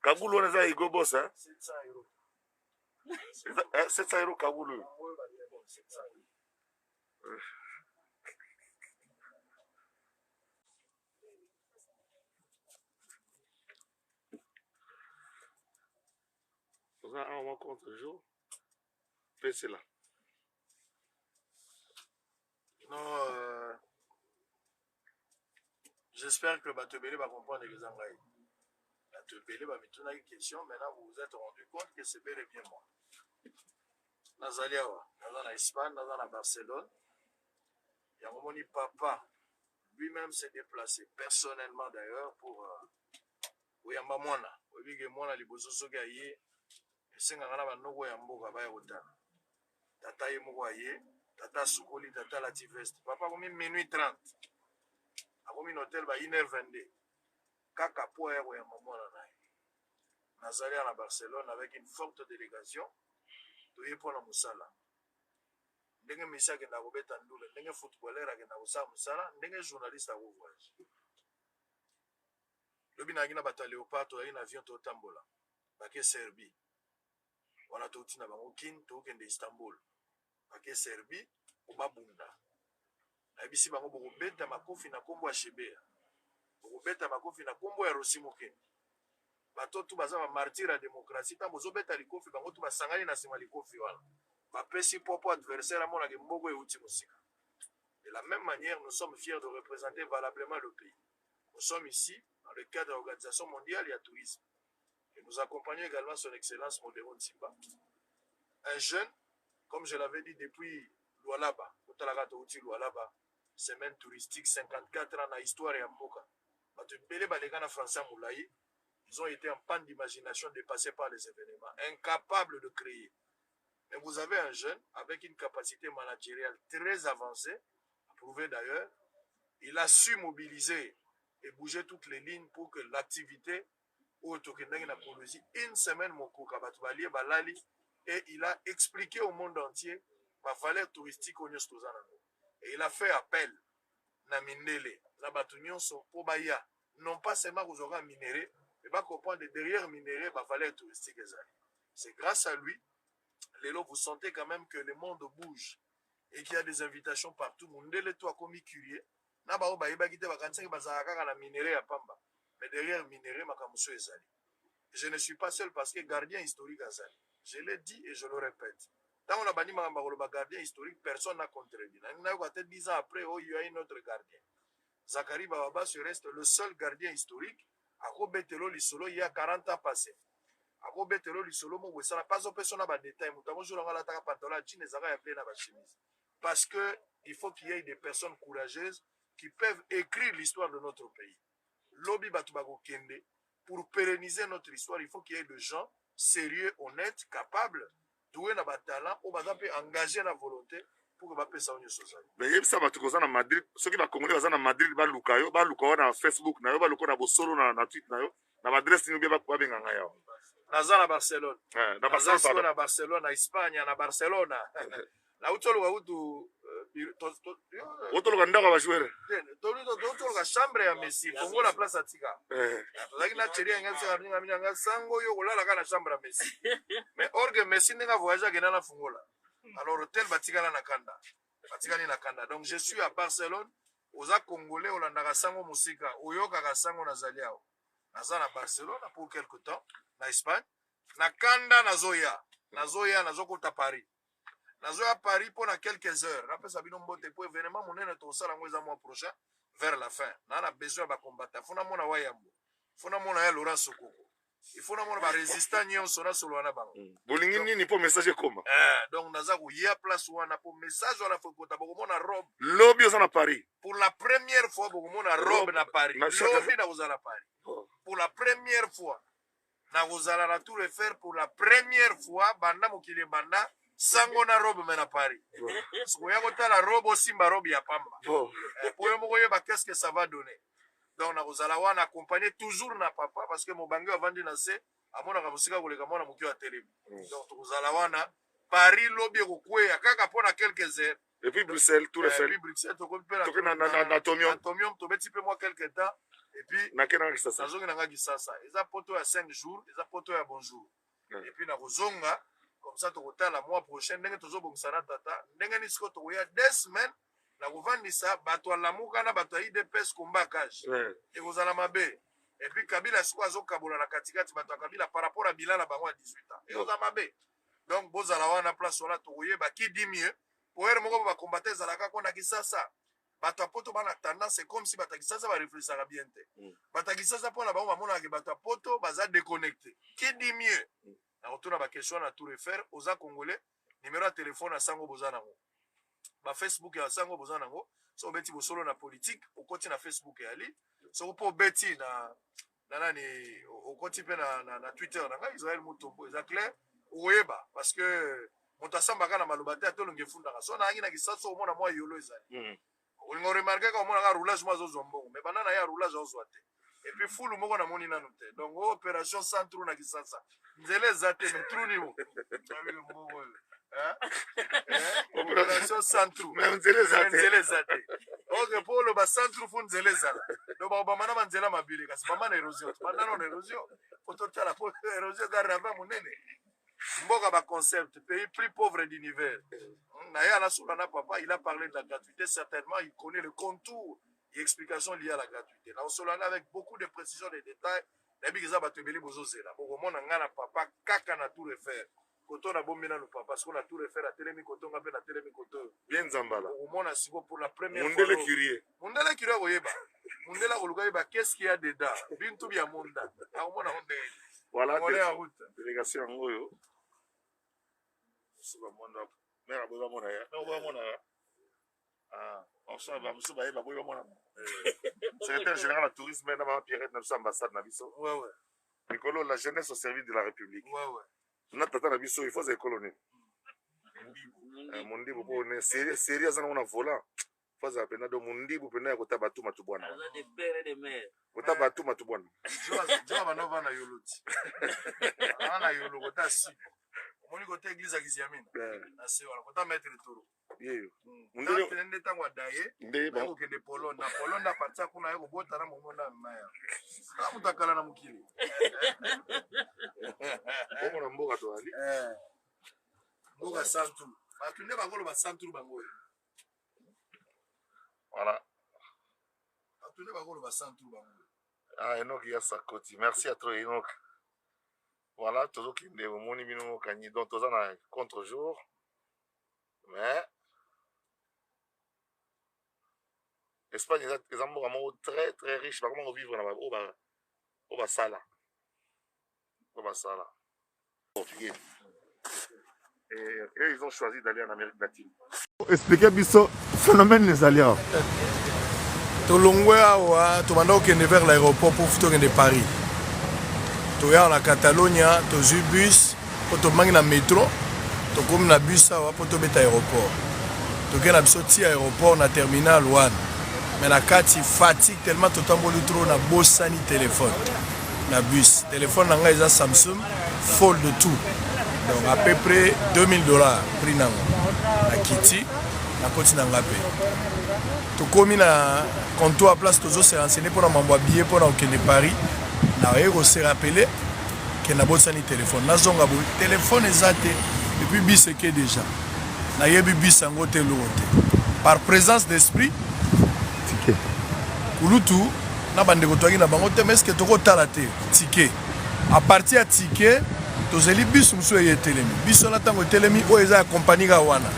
Kagoulou, on a Ego Boss, hein? 700 euros. 700 euros Kagoulou. On a un compte toujours. C'est là. Non, j'espère que Batebele va comprendre les engagements. Batebele va me tourner une question. Maintenant, vous vous êtes rendu compte que c'est bel et bien moi. Nazaliawa, dans la Espagne, dans la Barcelone. Il y a un moment où papa lui-même s'est déplacé personnellement d'ailleurs pour Oyamba Mwana. Oyabige Mwana liboso soki aye. Esenga ngana banoko ya mboka baya kotana. Tata ye moko aye. Tata Sukoli, Tata Lativest. Papa a mis minuit 30. A mis un hôtel à 1h22. Kaka po ya Oyamba Mwana na ye. Nazali à Barcelone avec une forte délégation. Toye pour la Moussala. Ndenge misia kenda kobeta ndule, ndenge footballeur akenda kosala musala, ndenge journaliste akovoyage. Lobi na ngina bata Léopard to na avion to tambola. Bake Serbie. Wana to tina bango kin to kende Istanbul. Bake Serbie o babunda. Na bisi bango boko beta makofi na kombo ya Shebea. Boko beta makofi na kombo ya Rosimoke. Bato tu baza ba martyr ya démocratie ta bozo beta likofi bango tu basangani na sima likofi wana. Adversaire à mon de la même manière, nous sommes fiers de représenter valablement le pays. Nous sommes ici dans le cadre de l'Organisation mondiale et à tourisme. Et nous accompagnons également son Excellence Modéron Simba. Un jeune, comme je l'avais dit depuis Lualaba, semaine touristique, 54 ans dans l'histoire et en Boka. Ils ont été en panne d'imagination dépassés par les événements, incapables de créer. Mais vous avez un jeune avec une capacité managériale très avancée, prouvé d'ailleurs. Il a su mobiliser et bouger toutes les lignes pour que l'activité ou une semaine et il a expliqué au monde entier la valeur touristique au et il a fait appel na mindele na batunyon son pobaya non pas seulement aux organes minéraux mais pas comprendre derrière minéraux la valeur touristique. C'est grâce à lui. Lélo, vous sentez quand même que le monde bouge et qu'il y a des invitations partout. Mundele toi comme curieux. Na ba oba iba kite bakanse ke bazaka na minerai ya pamba. Mais derrière minerai makamuso ezali. Je ne suis pas seul parce que gardien historique azali. Je l'ai dit et je le répète. Tant on a bani makamba ko gardien historique, personne n'a contredit. Na ko peut-être 10 ans après oh il y a un autre gardien. Zakari Bababa se reste le seul gardien historique à Robetelo Lisolo il y a 40 ans passés. Parce que il faut qu'il y ait des personnes courageuses qui peuvent écrire l'histoire de notre pays. Lobby Batubago Kende, pour pérenniser notre histoire, il faut qu'il y ait des gens sérieux, honnêtes, capables, doués dans le talent, ou engagés dans la volonté pour que ça soit. Mais ça va tout ça Madrid. Ceux qui va congolais dans Madrid, va lukayo, na Facebook, na yo, va lukayo na bosolo na Twitter na yo, na adresse ni bien ba benganga yo. Naza na Barcelone. Naza na Barcelone, na Espagne, na Barcelona. Na utolo wa utu utolo kanda kwa joueur. Utolo ka chambre ya Messi, Congo la place atika. Laki na cheria ngasa nga sango yo kolala kana chambre ya Messi. Mais orgue Messi nga voyage ke na fungola. Alors hôtel batika na kanda. Batika ni na kanda. Donc je suis à Barcelone, oza congolais olandaka sango musika, oyoka ka sango na zaliao. Naza na Barcelone pour quelque temps. Na Espagne, na kanda nazoya nazokota Paris. Nazoya Paris pendant quelques heures. Après ça bino mbote pour événement monene to sala ngweza mois prochain vers la fin. Na na besoin ba combattre. Fona mona wayambo. Fona mona ya Laurent Sokoko. Il faut na mona ba résistant nyonso na solo wana bango. Bolingi nini pour message koma. Donc naza ko ya place wana pour message wana faut kota boko mona robe. Lobby oza na Paris. Pour la première fois boko mona robe na Paris. Lobby na oza na Paris. Pour la première fois. Na kozala na tout le faire pour la première fois banda mokili banda sango na robe mena Paris. Soya kota la robe simba robe ya pamba. Pour yo moko yeba qu'est-ce que ça va donner. Donc na kozala wana accompagner toujours na papa parce que mobango avandi na se amona ka musika koleka mona mokio ya télé. Donc kozala wana Paris lobby ko kwea kaka pona quelques heures. Et puis Bruxelles tout le fait. Et puis Bruxelles to ko pela. To na Atomium. Atomium to beti pe moi quelques temps. et puis nakena kisasa nazongi nanga kisasa eza poto ya 5 jours eza poto ya bonjour et puis nakozonga comme ça tokotala mois prochain ndenge tozobongisa na tata ndenge nini siko tokoya 2 semaines nakovandisa bato alamuka na bato ya idps kombakage ekozala mabe et puis kabila siko azokabola na katikati bato ya kabila par rapport à bilan na bango ya 18 ans ekozala mabe donc bozala wana place wana tokoyeba qui dit mieux poere moko bakombate ezalaka kona kisasa bato apoto bana tendance comme si bato kisasa ba réfléchira bien te bato kisasa pona bango bamonaka bato apoto baza déconnecté qui dit mieux na retourna ba question na tout refaire oza congolais numéro de téléphone à sango bozana ngo ba Facebook ya sango bozana ngo so beti bosolo na politique okoti na Facebook ya li so po beti na nani okoti pe na Twitter na nga Israël Mutombo eza clair oyeba parce que motasamba kana malobate atolonge funda so na ngi na kisasa o mona moi yolo ezali olingo remarquer ka mona ka roulage moi zozombo mais banana ya roulage ozwate et puis fulu moko na moni nanu te donc opération sans trou na kisasa nzele zate mais trou niwo opération sans trou mais nzele zate ok pour le bas sans trou fu nzele zala donc ba mana manzela mabile kasi ba mana érosion banana on érosion pototala pour érosion garava munene mboka ba concept pays plus pauvre d'univers Naya Solana papa il a parlé de la gratuité certainement il connaît le contour et explications liées à la gratuité là Solana avec beaucoup de précision et de détails nabi kiza batebeli bozozela bokomona ngana papa kaka na tout refaire koto na bombina no papa parce qu'on a tout refaire à telemi koto ngape na telemi koto bien zambala bokomona siko pour la première fois Mundele curie oyeba mundela koluka yeba qu'est-ce qu'il y a dedans bintu bya munda akomona honde voilà délégation ngoyo suba mondo mera boba mona ya no boba mona on s'en va musu ba yeba boba mona secrétaire général de tourisme na ba Pierrette na ambassade na biso ouais Nicolo la jeunesse au service de la République ouais na tata na biso il faut se colonner mundi bo ne sérieux sana na volant faut ça pena do mundi bo pena ko tabatu matubwana on des pères et des mères ko tabatu matubwana jo ba no vana yoloti ana yolo ko tasi moni côté église à Kiziamina na se wala kota mettre toro yeyo mundele tende tango daye ndé ba ko kende Pologne na Pologne na partia kuna yeko bota na momo na maya ka mutakala na mukili omo na mboka to ali mboka santu batunde bangolo ba santu bango voilà batunde bangolo ba santu bango Enoch ya sakoti merci à toi Enoch. Voilà, toujours qui est mon numéro cani donc tous en contre-jour. Mais Espagne est un moment très très riche, par comment vivre là-bas au Basala. Au Basala. Portugais. Et ils ont choisi d'aller en Amérique latine. Expliquez biso phénomène les alliés. Tolongwe awa tomanda okende vers l'aéroport pour tokende Paris. Toya na Catalonia, tozu bus, poto mangi na métro, to comme na bus awa poto beta aéroport. Toke na biso ti aéroport na terminal 1. Mais na kati fatigue tellement to tamboli trop na bosani téléphone. Na bus, téléphone na nga eza Samsung Fold 2. Donc à peu près $2000 prix nango. Na kiti na koti na ngape. To komi na comptoir place tozo se renseigner pour na mambo billet pour na okende Paris. Na yeko se rappeler que na botsani téléphone na zonga bo téléphone ezate depuis biseke déjà na yebi bisango te lote par présence d'esprit ticket kulutu na bande ko toki na bango te mais est-ce que toko tala te ticket à partir ya ticket tozeli biso muso yetelemi biso na tango telemi o eza compagnie ga wana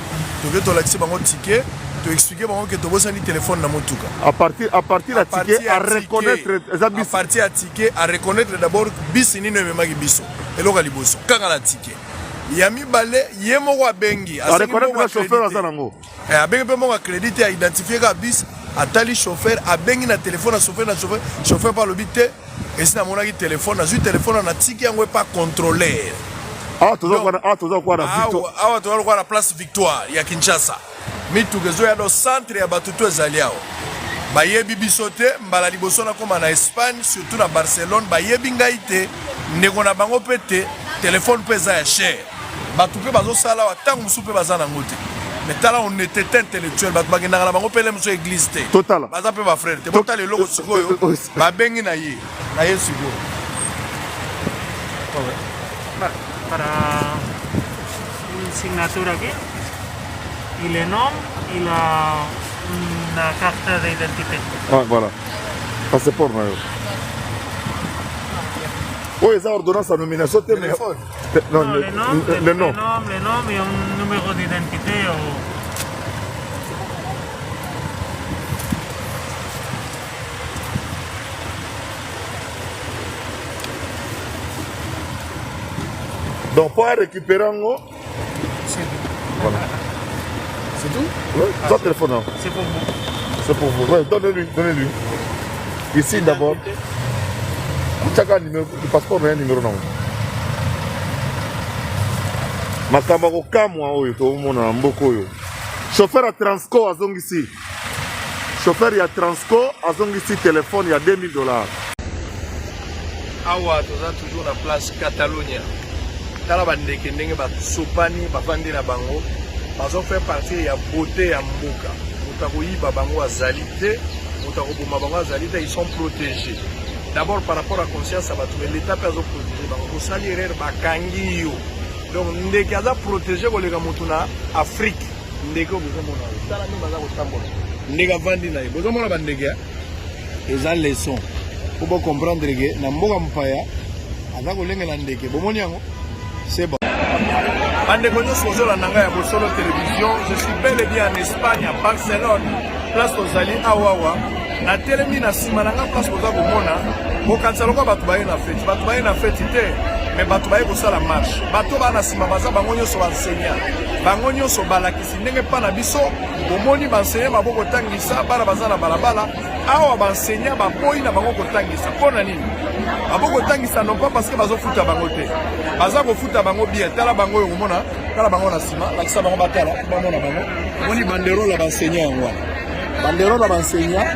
toke to lakisi bango ticket to expliquer bango que to bosani téléphone na motuka à partir la ticket à reconnaître à partir à ticket à reconnaître d'abord bis ni no memaki biso eloka liboso kaka la ticket yami balé yemoko abengi à reconnaître le chauffeur azanango abengi pe moko crédit à identifier ka bis atali chauffeur abengi na téléphone na chauffeur par le bite et si na monaki téléphone na téléphone na ticket yango pas contrôleur toujours quoi la place Victoire ya Kinshasa mitukezo ya do centre ya batutu ezali awo bayebi biso te mbala liboso na koma na Espagne surtout na Barcelone bayebi ngai te ndeko na bango pe te téléphone pe za ya cher batu pe bazosala wa tango musu pe baza nango te mais tala honnêteté intellectuelle bato bakendaka na bango mpe lemoso église te Total. baza mpe bafrère te botala eloko sikoyo babengi na ye sikoyo. Para signatura aquí y el nombre y una carta de identidad. Ah, voilà. Passeport na yo. Oui, ça ordonnance à nomination. Téléphone. Non, No, le nom. le nombre y un número de identidad o... Donc, pour récupérer un mot, voilà. C'est tout? Oui, son téléphone. Hein. C'est pour vous. C'est pour vous. Ouais, donnez-lui. Ici d'abord. Chacun numéro, le passeport n'a un numéro non. Makamako kamwa oyo to mona mboko oyo. Chauffeur à Transco à Zongisi. Chauffeur à Transco à Zongisi téléphone il y a $2000. Awa toza toujours na place Catalonia. Tala bandeke ndenge basopani bavandi na bango bazo faire partie ya beauté ya mboka. Moto akoyiba bango azali te, moto akoboma bango azali te, ils sont protégés. D'abord par rapport à conscience à bato, l'État peut protéger bango. Kosali erreur bakangi yo. Donc ndeke aza protégé koleka moto na Afrique. Ndeke bozomona. Tala nde baza kotambola. Ndeke avandi na ye. Bozomona bandeke eza leçon. Pour comprendre que na mboka mpaya aza kolengela ndeke bomoni yango c'est bon. Bandeko nyonso ozolanda ngai ya Bosolo Télévision, je suis bel et bien en Espagne, à Barcelone, place tozali awawa na telemi na nsima na nga place koza komona bokanisa lokola bato baye na feti te, mais bato baye kosala marche. Bato baa na nsima baza bango nyonso baenseignant, bango nyonso balakisi ndenge mpa na biso bomoni baenseignant baboko kotangisa bana baza na balabala awa baenseignant baboyi na bango kotangisa mpo na nini baboko kotangisa non pas parce que bazofuta bango te, baza kofuta bango bien. Tala bango oyo komona, tala bango na nsima lakisa bango batala bamona bango omoni banderole ya baenseignant yango wana, banderole ya baenseignant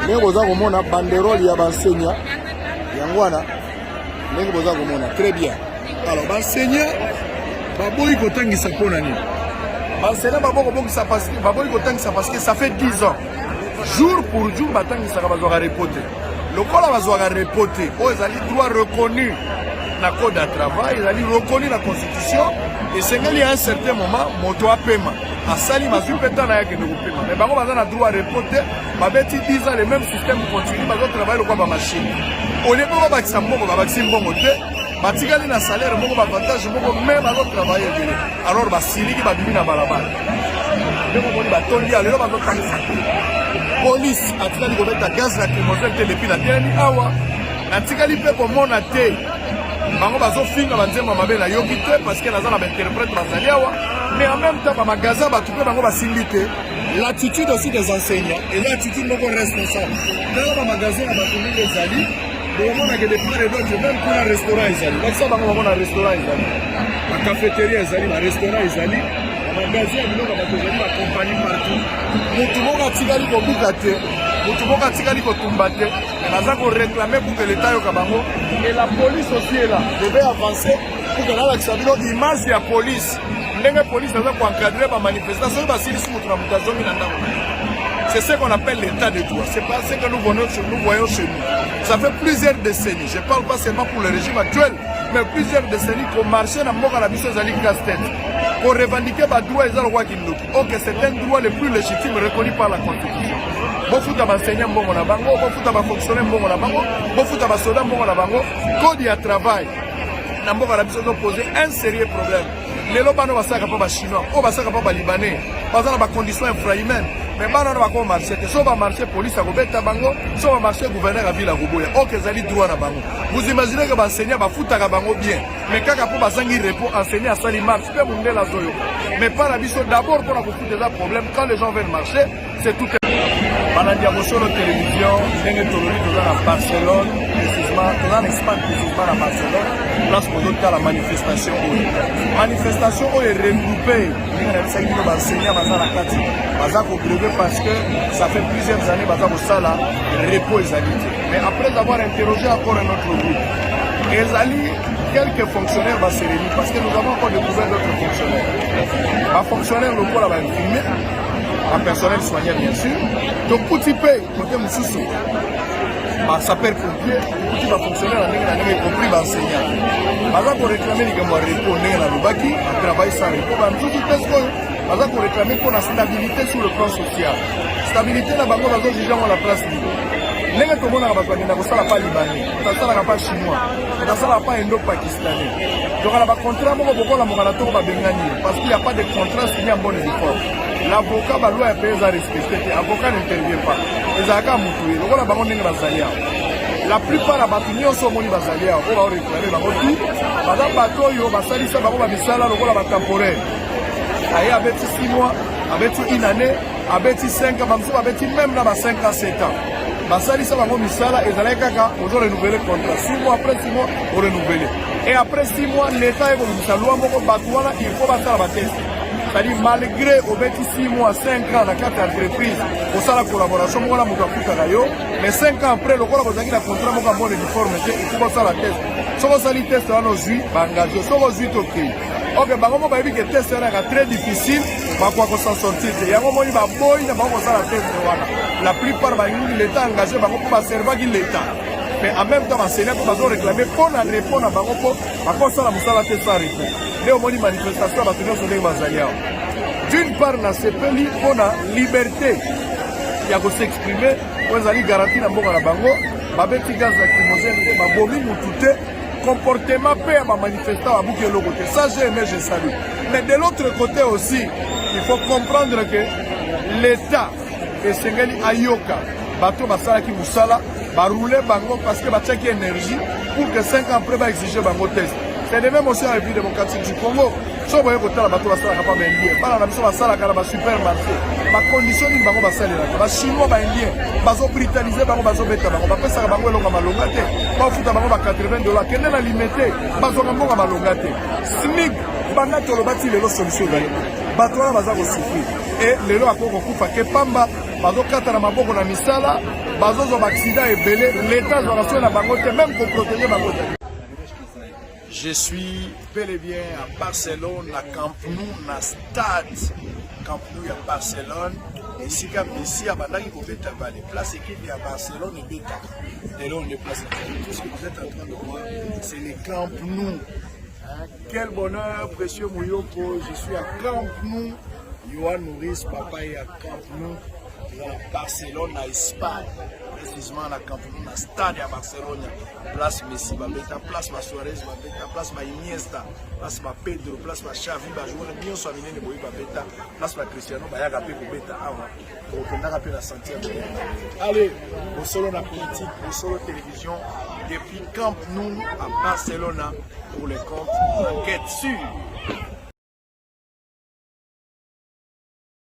ndenge boza komona banderole ya baenseignant yango wana ndenge boza komona très bien. Alors baenseignant baboyi kotangisa mpo na nini? Baenseignant baboyi kotangisa parce que ça fait 10 ans jour pour jour batangisaka bazwaka repote lokola bazwaka repote oyo ezali droit reconnu na code ya travail, ezali reconnu na constitution. Esengeli à un certain moment moto apema asali mazwi mpe ntango ayakende kopema, mais bango baza na droit repote babeti 10 ans le même système continue bazotravaille lokola bamashine olie mpo babakisa mbongo babakisi mbongo te, batikali na salaire moko bavantage moko me bazotravaille ebele, alors basiliki babimi na balabala ndenge omoni batondi alelo bazotangisa police atikali kobeta gaz lacrymogène te depuis natelemi awa natikali mpe komona te bango bazofinga banzembo mabe nayoki te parce que naza na bainterprète bazali awa, mais en même temps bamagasin bato mpe bango basimbi te. L'attitude aussi des enseignants et l'attitude moko responsable tala bamagasin ya bato mingi ezali bokomonake de part et d'autre, même kuna restaurant ezali lakisa bango bamona restaurant ezali bacafétéria ezali barestaurant ezali magasin ya biloko bato ezali bacompagnie partout. Motu moko atikali kobuka te, motu moko atikali kotumba te, baza koréclame pour que l'état yoka bango, et la police aussi est là devait avancer pour que nalakisa bino image ya police ndenge police aza koencadrer bamanifestation oyo basilisi motu na moto azongi na ndango. C'est ce qu'on appelle l'état de droit. C'est pas ce que nous voyons chez nous. Ça fait plusieurs décennies. Je ne parle pas seulement pour le régime actuel, mais plusieurs décennies qu'on marchait dans la mission Zali casse-tête. Pour revendiquer les droits et les droits qui nous. Ok, c'est un droit le plus légitime reconnu par la Constitution. Beaucoup d'enseignants bon na bango, beaucoup de fonctionnaires bon na bango, beaucoup de soldats bon na bango. Code de travail. Dans la mission nous poser un sérieux problème. Les lobes ne basaka pas chinois, on basaka pas libanais. Pas dans la condition infrahumaine. Mais bana na ko marché te so ba marché police a kobeta bango so ba marché gouverneur a ville a koboya ok ezali droit na bango. Vous imaginez que ba enseignant ba futaka bango bien mais kaka po bazangi repos enseigner à sali marche pe mundela zoyo mais pas la biso d'abord pour la foutre des problèmes quand les gens viennent marcher c'est tout. Banandi Bosolo Télévision ndenge tolori toza na Barcelone précisément toza na Espagne précisément na Barcelone place pour la manifestation oyo regroupé ndenge na bisaki bino baenseignant baza na kati baza kogrever parce que ça fait plusieurs années baza kosala repos ezali te. Mais après avoir interrogé encore un autre groupe ezali quelques fonctionnaires vont se réunir parce que nous avons encore découvert d'autres fonctionnaires. Un fonctionnaire local va imprimer, un personnel soignant bien sûr. Donc, petit peu, côté Moussoussou, sapeur-pompier, petit va fonctionner en ligne, y compris l'enseignant. Avant qu'on réclame les gamins repos, on travaille sans repos. Avant qu'on réclame pour la stabilité sur le plan social. Stabilité, la banque va juger la place libre. N'est-ce pas monde a pas libanais, pas chinois, pas indo-pakistanais. Donc, on a un contrat parce qu'il n'y a pas de contrat signé en bonne et due forme. L'avocat va loi est à respecter. L'avocat n'intervient pas. Les avocats mouillés. Donc, on a besoin de basalia. La plupart des bâtiments sont moni basalia. On va réclamer tout. Madame Batoyo, basali ça, bako babisala, lokola ba temporaire. Aïe, avec 6 mois, avec une année, avec 5 ans, avec même là 5 ans, 7 ans. Basali ça, bako misala, et zalé kaka, on doit renouveler le contrat. 6 mois après 6 mois, on renouvelle. Et après 6 mois, l'État est comme ça. Loi moko batouana, il faut battre la bataille. C'est-à-dire, malgré au 6 mois, 5 ans, dans 4 entreprises, pour ça la collaboration, mais 5 ans après, le contrat, contrat, bon uniformité, il faut ça la test. Si vous avez test, on a engagé. Si vous avez OK. Ok, vous avez dit que le test est très difficile, vous s'en sortir. Il y a un moment où vous avez la test. La plupart de l'État engagé, vous avez servir l'État. Mais en même temps, l'enseignant peut réclamer pour répondre à la test sans réponse. Les manifestations d'une part, na sepeli pour la liberté de s'exprimer, pour aller garantir la mort à la bango, babeti gaz lacrymogène, babomi moutoute, comportement paix à manifestant à bouquet le côté. Ça, j'ai aimé, j'ai salué. Mais de l'autre côté aussi, il faut comprendre que l'État est Sengeli Ayoka, bateau basala qui moussala, va rouler bango parce que va checker énergie pour que 5 ans après va exiger bango test. C'est de même aussi en République démocratique du Congo. Si vous voyez que la bateau va s'en pas indien, par la mission va s'en aller supermarché, ma condition ni bango va s'en aller là. Chinois va indien, bazo britannisé bango bazo beta bango, ba pesa bango elonga malongate, ba futa bango ba $80. Kende na limité, bazo bango malongate. SMIC banda to bati lelo solution là. Bato wana baza ko souffrir. Et lelo akoko kufa ke pamba, bazo kata na maboko na misala, bazo zo accident ebele, l'état zo rassure na bango te même pour protéger bango. Je suis bel et bien à Barcelone, à Camp Nou, à stade Camp Nou à Barcelone. Et ici, comme ici, à Bandaki, vous êtes à les places équipées à Barcelone et Beta. Et là, on est placé. Tout ce que vous êtes en train de voir, c'est les Camp Nou. Quel bonheur, précieux Mouyoko. Je suis à Camp Nou. Yohan Maurice, papa est à Camp Nou. À Barcelone, à Espagne. Précisément à Camp Nou, à stade à Barcelone. Place Messi, place ma Suarez, place ma Iniesta, place ma Pedro, place ma Xavi, joueur bien soit miné boy beta, place ma Cristiano, ba yaga pe beta awa. Pour que n'a pas la sentir. Allez, au solo la politique, au solo télévision depuis Camp Nou à Barcelone pour les comptes enquête sur